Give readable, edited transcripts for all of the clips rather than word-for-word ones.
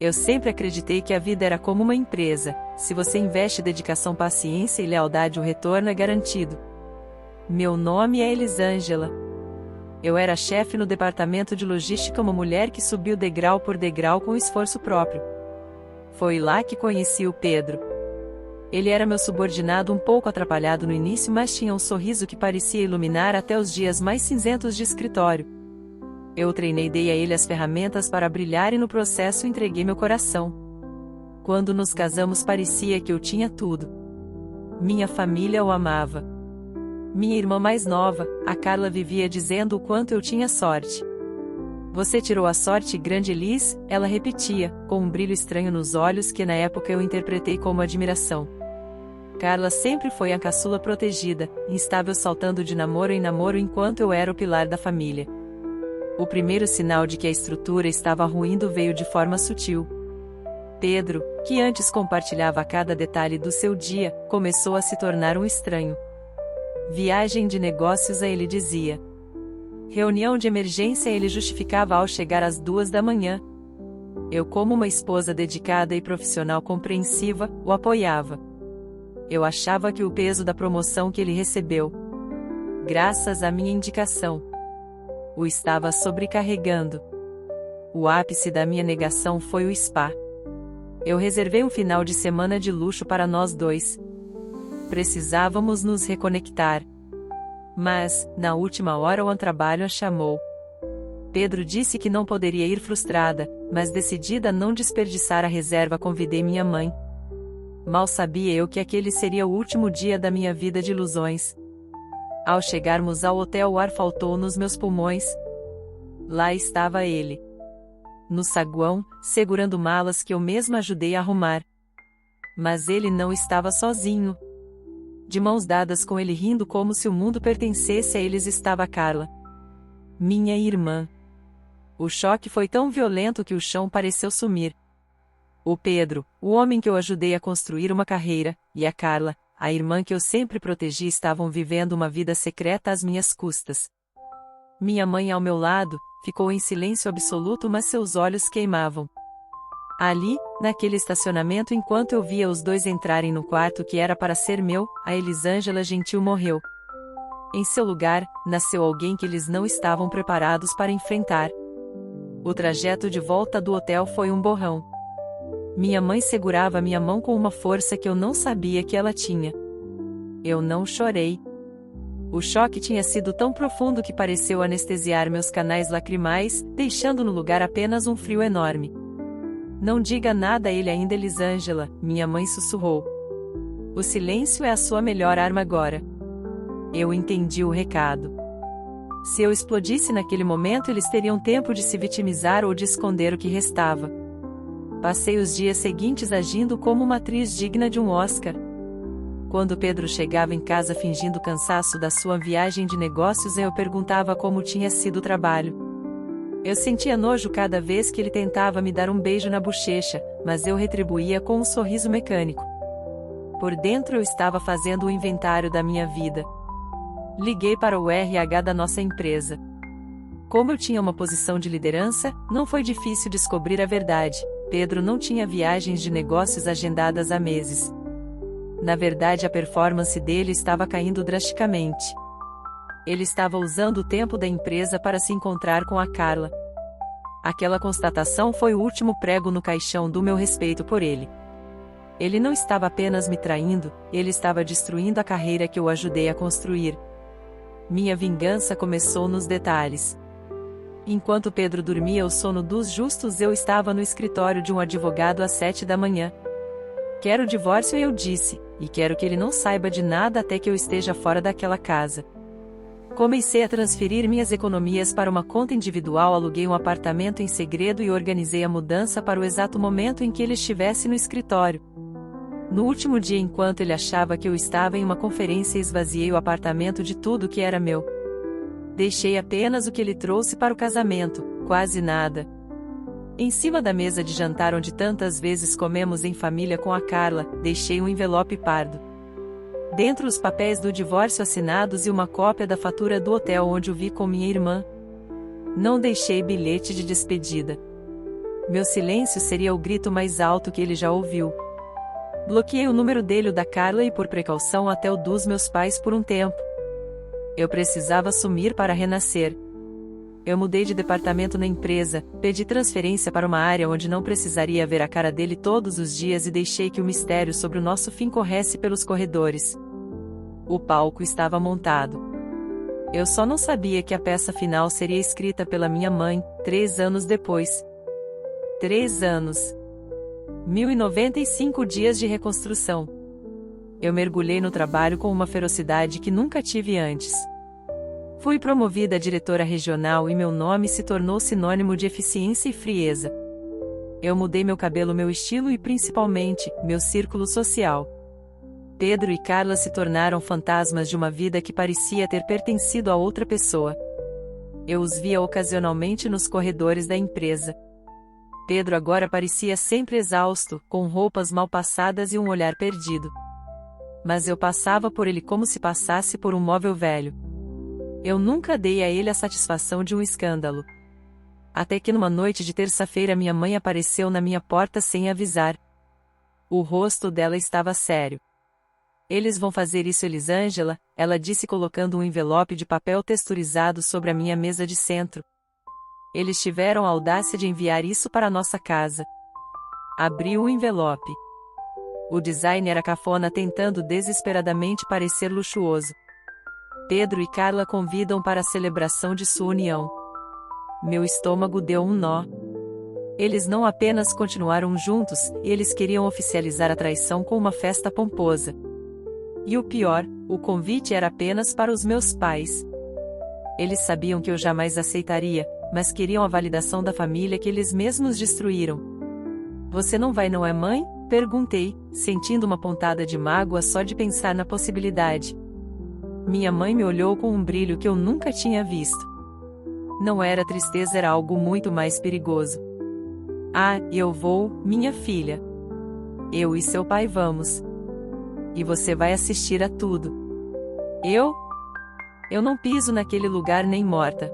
Eu sempre acreditei que a vida era como uma empresa. Se você investe dedicação, paciência e lealdade, o retorno é garantido. Meu nome é Elisângela. Eu era chefe no departamento de logística, uma mulher que subiu degrau por degrau com esforço próprio. Foi lá que conheci o Pedro. Ele era meu subordinado, um pouco atrapalhado no início, mas tinha um sorriso que parecia iluminar até os dias mais cinzentos de escritório. Eu o treinei, dei a ele as ferramentas para brilhar e no processo entreguei meu coração. Quando nos casamos parecia que eu tinha tudo. Minha família o amava. Minha irmã mais nova, a Carla, vivia dizendo o quanto eu tinha sorte. Você tirou a sorte, grande Elis, ela repetia, com um brilho estranho nos olhos que na época eu interpretei como admiração. Carla sempre foi a caçula protegida, instável, saltando de namoro em namoro enquanto eu era o pilar da família. O primeiro sinal de que a estrutura estava ruindo veio de forma sutil. Pedro, que antes compartilhava cada detalhe do seu dia, começou a se tornar um estranho. Viagem de negócios, a ele dizia. Reunião de emergência, ele justificava ao chegar às 2 da manhã. Eu, como uma esposa dedicada e profissional compreensiva, o apoiava. Eu achava que o peso da promoção que ele recebeu, graças à minha indicação, o estava sobrecarregando. O ápice da minha negação foi o spa. Eu reservei um final de semana de luxo para nós dois. Precisávamos nos reconectar. Mas, na última hora, o trabalho a chamou. Pedro disse que não poderia ir, frustrada, mas decidida a não desperdiçar a reserva, convidei minha mãe. Mal sabia eu que aquele seria o último dia da minha vida de ilusões. Ao chegarmos ao hotel, o ar faltou nos meus pulmões. Lá estava ele. No saguão, segurando malas que eu mesma ajudei a arrumar. Mas ele não estava sozinho. De mãos dadas com ele, rindo como se o mundo pertencesse a eles, estava Carla, minha irmã. O choque foi tão violento que o chão pareceu sumir. O Pedro, o homem que eu ajudei a construir uma carreira, e a Carla, a irmã que eu sempre protegi, estavam vivendo uma vida secreta às minhas custas. Minha mãe ao meu lado, ficou em silêncio absoluto, mas seus olhos queimavam. Ali, naquele estacionamento, enquanto eu via os dois entrarem no quarto que era para ser meu, a Elisângela gentil morreu. Em seu lugar, nasceu alguém que eles não estavam preparados para enfrentar. O trajeto de volta do hotel foi um borrão. Minha mãe segurava minha mão com uma força que eu não sabia que ela tinha. Eu não chorei. O choque tinha sido tão profundo que pareceu anestesiar meus canais lacrimais, deixando no lugar apenas um frio enorme. Não diga nada a ele ainda, Elisângela, minha mãe sussurrou. O silêncio é a sua melhor arma agora. Eu entendi o recado. Se eu explodisse naquele momento, eles teriam tempo de se vitimizar ou de esconder o que restava. Passei os dias seguintes agindo como uma atriz digna de um Oscar. Quando Pedro chegava em casa fingindo cansaço da sua viagem de negócios, eu perguntava como tinha sido o trabalho. Eu sentia nojo cada vez que ele tentava me dar um beijo na bochecha, mas eu retribuía com um sorriso mecânico. Por dentro eu estava fazendo o inventário da minha vida. Liguei para o RH da nossa empresa. Como eu tinha uma posição de liderança, não foi difícil descobrir a verdade. Pedro não tinha viagens de negócios agendadas há meses. Na verdade, a performance dele estava caindo drasticamente. Ele estava usando o tempo da empresa para se encontrar com a Carla. Aquela constatação foi o último prego no caixão do meu respeito por ele. Ele não estava apenas me traindo, ele estava destruindo a carreira que eu ajudei a construir. Minha vingança começou nos detalhes. Enquanto Pedro dormia o sono dos justos, eu estava no escritório de um advogado às 7 da manhã. Quero o divórcio, eu disse, e quero que ele não saiba de nada até que eu esteja fora daquela casa. Comecei a transferir minhas economias para uma conta individual, aluguei um apartamento em segredo e organizei a mudança para o exato momento em que ele estivesse no escritório. No último dia, enquanto ele achava que eu estava em uma conferência, esvaziei o apartamento de tudo que era meu. Deixei apenas o que ele trouxe para o casamento, quase nada. Em cima da mesa de jantar onde tantas vezes comemos em família com a Carla, deixei um envelope pardo. Dentro os papéis do divórcio assinados e uma cópia da fatura do hotel onde o vi com minha irmã. Não deixei bilhete de despedida. Meu silêncio seria o grito mais alto que ele já ouviu. Bloqueei o número dele e o da Carla e por precaução até o dos meus pais por um tempo. Eu precisava sumir para renascer. Eu mudei de departamento na empresa, pedi transferência para uma área onde não precisaria ver a cara dele todos os dias e deixei que o mistério sobre o nosso fim corresse pelos corredores. O palco estava montado. Eu só não sabia que a peça final seria escrita pela minha mãe, 3 anos depois. 3 anos. 1095 dias de reconstrução. Eu mergulhei no trabalho com uma ferocidade que nunca tive antes. Fui promovida a diretora regional e meu nome se tornou sinônimo de eficiência e frieza. Eu mudei meu cabelo, meu estilo e principalmente, meu círculo social. Pedro e Carla se tornaram fantasmas de uma vida que parecia ter pertencido a outra pessoa. Eu os via ocasionalmente nos corredores da empresa. Pedro agora parecia sempre exausto, com roupas mal passadas e um olhar perdido. Mas eu passava por ele como se passasse por um móvel velho. Eu nunca dei a ele a satisfação de um escândalo. Até que numa noite de terça-feira minha mãe apareceu na minha porta sem avisar. O rosto dela estava sério. Eles vão fazer isso, Elisângela, ela disse colocando um envelope de papel texturizado sobre a minha mesa de centro. Eles tiveram a audácia de enviar isso para a nossa casa. Abri o envelope. O design era cafona, tentando desesperadamente parecer luxuoso. Pedro e Carla convidam para a celebração de sua união. Meu estômago deu um nó. Eles não apenas continuaram juntos, eles queriam oficializar a traição com uma festa pomposa. E o pior, o convite era apenas para os meus pais. Eles sabiam que eu jamais aceitaria, mas queriam a validação da família que eles mesmos destruíram. Você não vai, não é, mãe? Perguntei, sentindo uma pontada de mágoa só de pensar na possibilidade. Minha mãe me olhou com um brilho que eu nunca tinha visto. Não era tristeza, era algo muito mais perigoso. Ah, eu vou, minha filha. Eu e seu pai vamos. E você vai assistir a tudo. Eu? Eu não piso naquele lugar nem morta.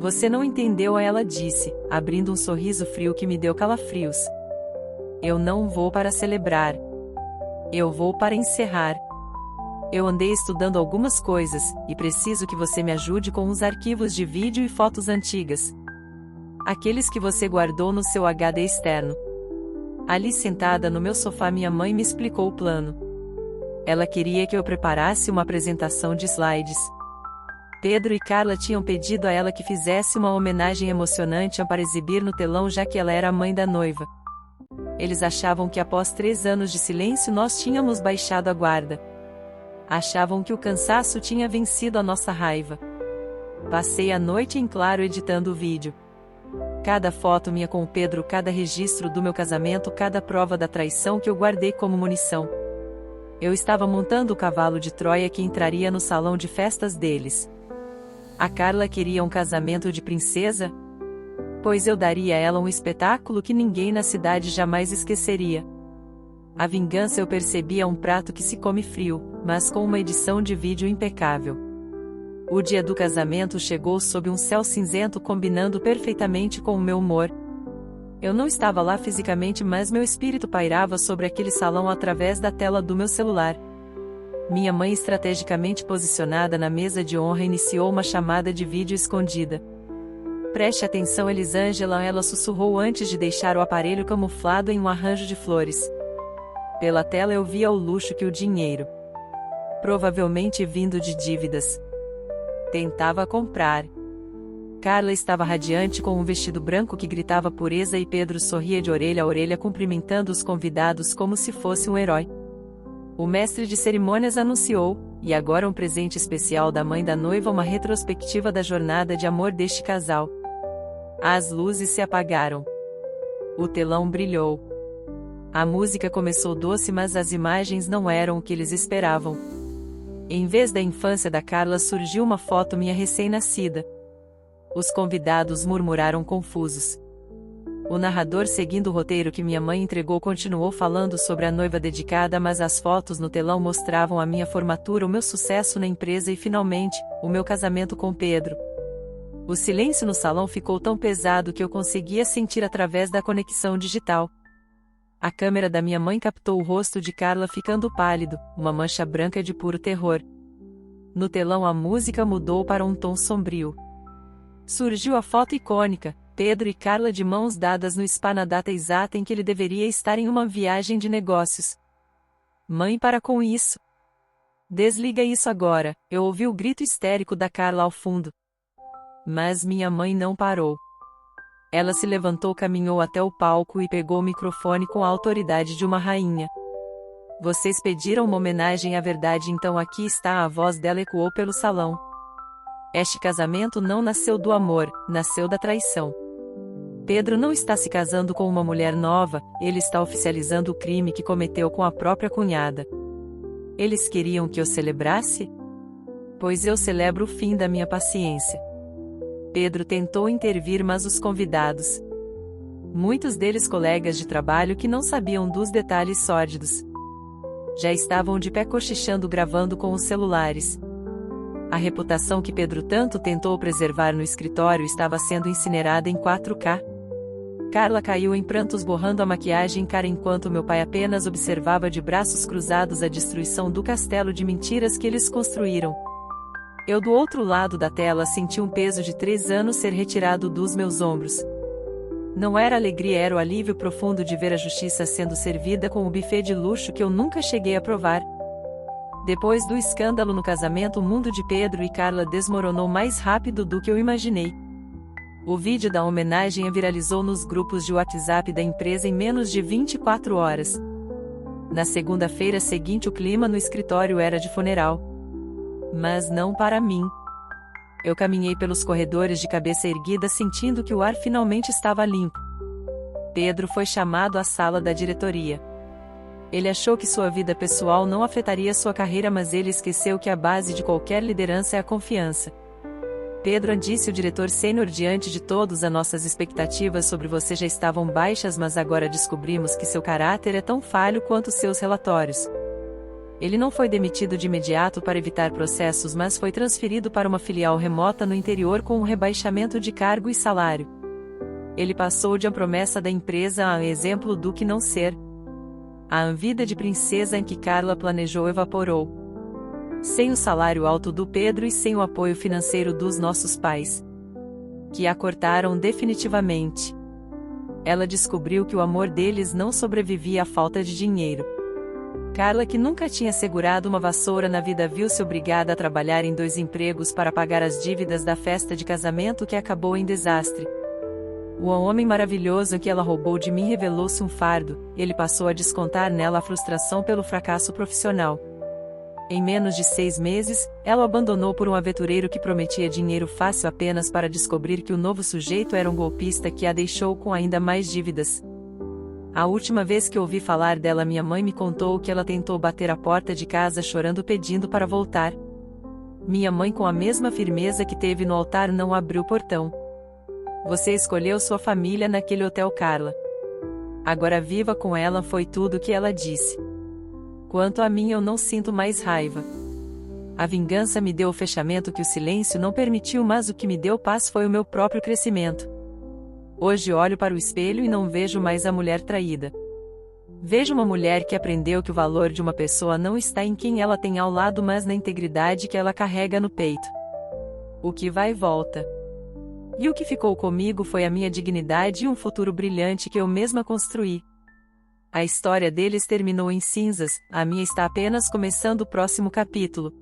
Você não entendeu, ela disse, abrindo um sorriso frio que me deu calafrios. Eu não vou para celebrar. Eu vou para encerrar. Eu andei estudando algumas coisas, e preciso que você me ajude com os arquivos de vídeo e fotos antigas. Aqueles que você guardou no seu HD externo. Ali sentada no meu sofá minha mãe me explicou o plano. Ela queria que eu preparasse uma apresentação de slides. Pedro e Carla tinham pedido a ela que fizesse uma homenagem emocionante para exibir no telão, já que ela era a mãe da noiva. Eles achavam que após 3 anos de silêncio nós tínhamos baixado a guarda. Achavam que o cansaço tinha vencido a nossa raiva. Passei a noite em claro editando o vídeo. Cada foto minha com o Pedro, cada registro do meu casamento, cada prova da traição que eu guardei como munição. Eu estava montando o cavalo de Troia que entraria no salão de festas deles. A Carla queria um casamento de princesa? Pois eu daria a ela um espetáculo que ninguém na cidade jamais esqueceria. A vingança eu percebia um prato que se come frio, mas com uma edição de vídeo impecável. O dia do casamento chegou sob um céu cinzento, combinando perfeitamente com o meu humor. Eu não estava lá fisicamente, mas meu espírito pairava sobre aquele salão através da tela do meu celular. Minha mãe, estrategicamente posicionada na mesa de honra, iniciou uma chamada de vídeo escondida. Preste atenção, Elisângela, ela sussurrou antes de deixar o aparelho camuflado em um arranjo de flores. Pela tela eu via o luxo que o dinheiro, provavelmente vindo de dívidas, tentava comprar. Carla estava radiante com um vestido branco que gritava pureza e Pedro sorria de orelha a orelha cumprimentando os convidados como se fosse um herói. O mestre de cerimônias anunciou, e agora um presente especial da mãe da noiva, uma retrospectiva da jornada de amor deste casal. As luzes se apagaram. O telão brilhou. A música começou doce, mas as imagens não eram o que eles esperavam. Em vez da infância da Carla surgiu uma foto minha recém-nascida. Os convidados murmuraram confusos. O narrador, seguindo o roteiro que minha mãe entregou, continuou falando sobre a noiva dedicada, mas as fotos no telão mostravam a minha formatura, o meu sucesso na empresa e, finalmente, o meu casamento com Pedro. O silêncio no salão ficou tão pesado que eu conseguia sentir através da conexão digital. A câmera da minha mãe captou o rosto de Carla ficando pálido, uma mancha branca de puro terror. No telão a música mudou para um tom sombrio. Surgiu a foto icônica, Pedro e Carla de mãos dadas no spa na data exata em que ele deveria estar em uma viagem de negócios. Mãe, para com isso. Desliga isso agora, eu ouvi o grito histérico da Carla ao fundo. Mas minha mãe não parou. Ela se levantou, caminhou até o palco e pegou o microfone com a autoridade de uma rainha. Vocês pediram uma homenagem à verdade, então aqui está. A voz dela ecoou pelo salão. Este casamento não nasceu do amor, nasceu da traição. Pedro não está se casando com uma mulher nova, ele está oficializando o crime que cometeu com a própria cunhada. Eles queriam que eu celebrasse? Pois eu celebro o fim da minha paciência. Pedro tentou intervir, mas os convidados, muitos deles colegas de trabalho que não sabiam dos detalhes sórdidos, já estavam de pé cochichando, gravando com os celulares. A reputação que Pedro tanto tentou preservar no escritório estava sendo incinerada em 4K. Carla caiu em prantos, borrando a maquiagem cara enquanto meu pai apenas observava de braços cruzados a destruição do castelo de mentiras que eles construíram. Eu, do outro lado da tela, senti um peso de 3 anos ser retirado dos meus ombros. Não era alegria, era o alívio profundo de ver a justiça sendo servida com o buffet de luxo que eu nunca cheguei a provar. Depois do escândalo no casamento, o mundo de Pedro e Carla desmoronou mais rápido do que eu imaginei. O vídeo da homenagem viralizou nos grupos de WhatsApp da empresa em menos de 24 horas. Na segunda-feira seguinte, o clima no escritório era de funeral. Mas não para mim. Eu caminhei pelos corredores de cabeça erguida, sentindo que o ar finalmente estava limpo. Pedro foi chamado à sala da diretoria. Ele achou que sua vida pessoal não afetaria sua carreira, mas ele esqueceu que a base de qualquer liderança é a confiança. Pedro, disse o diretor sênior, diante de todos, as nossas expectativas sobre você já estavam baixas, mas agora descobrimos que seu caráter é tão falho quanto seus relatórios. Ele não foi demitido de imediato para evitar processos, mas foi transferido para uma filial remota no interior com um rebaixamento de cargo e salário. Ele passou de uma promessa da empresa a um exemplo do que não ser. A vida de princesa em que Carla planejou evaporou. Sem o salário alto do Pedro e sem o apoio financeiro dos nossos pais, que a cortaram definitivamente, ela descobriu que o amor deles não sobrevivia à falta de dinheiro. Carla, que nunca tinha segurado uma vassoura na vida, viu-se obrigada a trabalhar em 2 empregos para pagar as dívidas da festa de casamento que acabou em desastre. O homem maravilhoso que ela roubou de mim revelou-se um fardo, ele passou a descontar nela a frustração pelo fracasso profissional. Em menos de 6 meses, ela o abandonou por um aventureiro que prometia dinheiro fácil apenas para descobrir que o novo sujeito era um golpista que a deixou com ainda mais dívidas. A última vez que ouvi falar dela, minha mãe me contou que ela tentou bater a porta de casa chorando, pedindo para voltar. Minha mãe, com a mesma firmeza que teve no altar, não abriu o portão. Você escolheu sua família naquele hotel, Carla. Agora viva com ela, foi tudo o que ela disse. Quanto a mim, eu não sinto mais raiva. A vingança me deu o fechamento que o silêncio não permitiu, mas o que me deu paz foi o meu próprio crescimento. Hoje olho para o espelho e não vejo mais a mulher traída. Vejo uma mulher que aprendeu que o valor de uma pessoa não está em quem ela tem ao lado, mas na integridade que ela carrega no peito. O que vai e volta. E o que ficou comigo foi a minha dignidade e um futuro brilhante que eu mesma construí. A história deles terminou em cinzas, a minha está apenas começando o próximo capítulo.